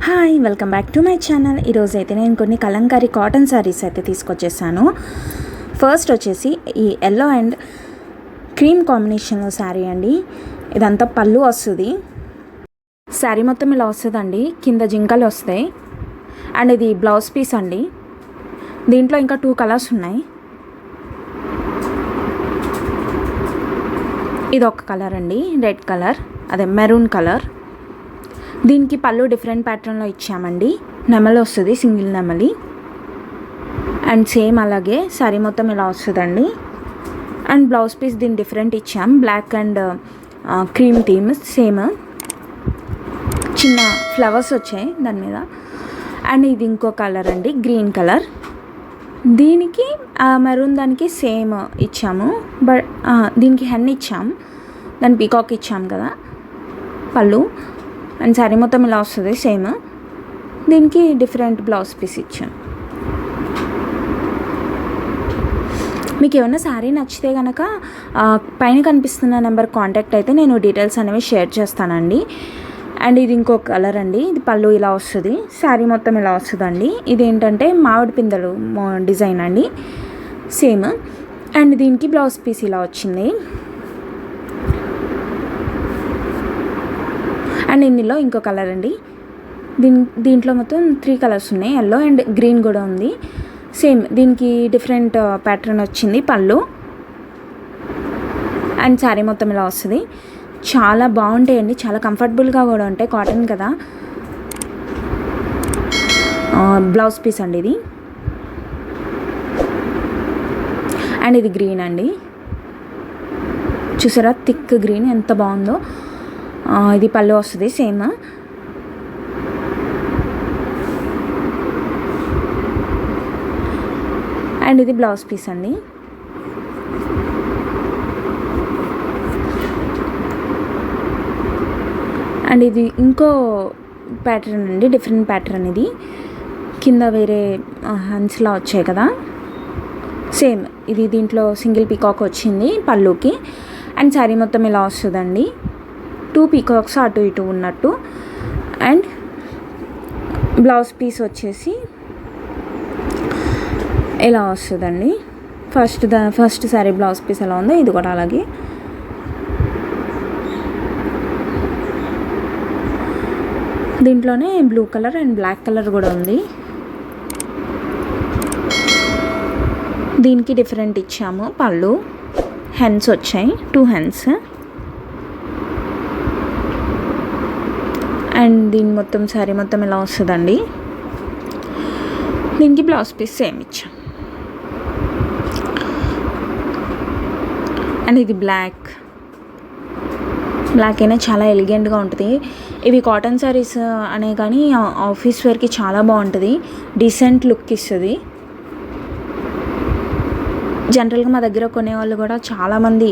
Hi, welcome back to my channel. ఈరోజు అయితే నేను కొన్ని కలంకారీ కాటన్ శారీస్ అయితే తీసుకొచ్చేసాను. ఫస్ట్ వచ్చేసి ఈ ఎల్లో అండ్ క్రీమ్ కాంబినేషన్లో శారీ అండి. ఇదంతా పళ్ళు వస్తుంది. శారీ మొత్తం ఇలా వస్తుందండి. కింద జింకలు వస్తాయి. అండ్ ఇది బ్లౌజ్ పీస్ అండి. దీంట్లో ఇంకా 2 కలర్స్ ఉన్నాయి. ఇది ఒక కలర్ అండి, రెడ్ కలర్, అదే మెరూన్ కలర్. దీనికి పళ్ళు డిఫరెంట్ ప్యాటర్న్లో ఇచ్చామండి. నెమలి వస్తుంది, సింగిల్ నెమలి. అండ్ సేమ్ అలాగే శారీ మొత్తం ఇలా వస్తుందండి. అండ్ బ్లౌజ్ పీస్ దీన్ని డిఫరెంట్ ఇచ్చాం. Black and cream theme same. చిన్న ఫ్లవర్స్ వచ్చాయి దాని మీద. అండ్ ఇది ఇంకో కలర్ అండి, గ్రీన్ కలర్. దీనికి మెరూన్ దానికి సేమ్ ఇచ్చాము. బట్ దీనికి హెన్ ఇచ్చాం, దాని పీకాక్ ఇచ్చాం కదా పళ్ళు. అండ్ శారీ మొత్తం ఇలా వస్తుంది సేమ్. దీనికి డిఫరెంట్ బ్లౌజ్ పీస్ ఇచ్చాం. మీకు ఏమైనా శారీ నచ్చితే కనుక పైన కనిపిస్తున్న నెంబర్ కాంటాక్ట్ అయితే నేను డీటెయిల్స్ అనేవి షేర్ చేస్తానండి. అండ్ ఇది ఇంకో కలర్ అండి. ఇది పళ్ళు ఇలా వస్తుంది, శారీ మొత్తం ఇలా వస్తుందండి. ఇది ఏంటంటే మామిడి పిందెలు డిజైన్ అండి, సేమ్. అండ్ దీనికి బ్లౌజ్ పీస్ ఇలా వచ్చింది. అండ్ ఇందులో ఇంకో కలర్ అండి. దీంట్లో మొత్తం 3 కలర్స్ ఉన్నాయి. ఎల్లో అండ్ గ్రీన్ కూడా ఉంది సేమ్. దీనికి డిఫరెంట్ ప్యాటర్న్ వచ్చింది పళ్ళు. అండ్ శారీ మొత్తం ఇలా వస్తుంది. చాలా బాగుంటాయండి, చాలా కంఫర్టబుల్గా కూడా ఉంటాయి. కాటన్ కదా. బ్లౌజ్ పీస్ అండి ఇది. అండ్ ఇది గ్రీన్ అండి, చూసారా థిక్ గ్రీన్ ఎంత బాగుందో. ఇది పళ్ళు వస్తుంది సేమ్. అండ్ ఇది బ్లౌజ్ పీస్ అండి. అండ్ ఇది ఇంకో ప్యాటర్న్ అండి, డిఫరెంట్ ప్యాటర్న్. ఇది కింద వేరే హ్యాండ్స్లా వచ్చాయి కదా సేమ్. ఇది దీంట్లో సింగిల్ పీకాక్ వచ్చింది పళ్ళుకి. అండ్ శారీ మొత్తం ఇలా వస్తుందండి. 2 పీకాక్స్ అటు ఇటు ఉన్నట్టు. అండ్ బ్లౌజ్ పీస్ వచ్చేసి ఇలా వస్తుందండి. ఫస్ట్ శారీ బ్లౌజ్ పీస్ ఎలా ఉందో ఇది కూడా అలాగే. దీంట్లోనే blue colour and black colour కూడా ఉంది. దీనికి డిఫరెంట్ ఇచ్చాము పళ్ళు. హెన్స్ వచ్చాయి, 2 హెన్స్. అండ్ దీని మొత్తం శారీ మొత్తం ఇలా వస్తుందండి. దీనికి బ్లౌజ్ పీస్ సేమ్ ఇచ్చాం. అండ్ ఇది బ్లాక్ అయినా చాలా ఎలిగెంట్గా ఉంటుంది. ఇవి కాటన్ శారీస్ అనే కానీ ఆఫీస్ వేర్కి చాలా బాగుంటుంది, డీసెంట్ లుక్ ఇస్తుంది. జనరల్గా మా దగ్గర కొనేవాళ్ళు కూడా చాలామంది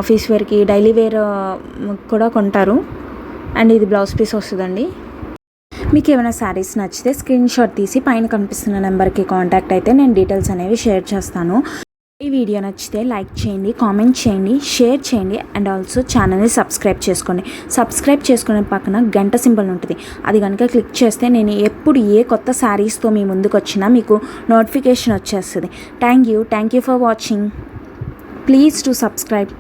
ఆఫీస్ వేర్కి, డైలీ వేర్ కూడా కొంటారు. అండ్ ఇది బ్లౌజ్ పీస్ వస్తుందండి. మీకు ఏమైనా శారీస్ నచ్చితే స్క్రీన్ షాట్ తీసి పైన కనిపిస్తున్న నెంబర్కి కాంటాక్ట్ అయితే నేను డీటెయిల్స్ అనేవి షేర్ చేస్తాను. ఈ వీడియో నచ్చితే లైక్ చేయండి, కామెంట్ చేయండి, షేర్ చేయండి. అండ్ ఆల్సో ఛానల్ని సబ్స్క్రైబ్ చేసుకోండి. సబ్స్క్రైబ్ చేసుకునే పక్కన గంట సింబల్ ఉంటుంది, అది కనుక క్లిక్ చేస్తే నేను ఎప్పుడు ఏ కొత్త శారీస్తో మీ ముందుకు వచ్చినా మీకు నోటిఫికేషన్ వచ్చేస్తుంది. Thank you for watching. Please to subscribe.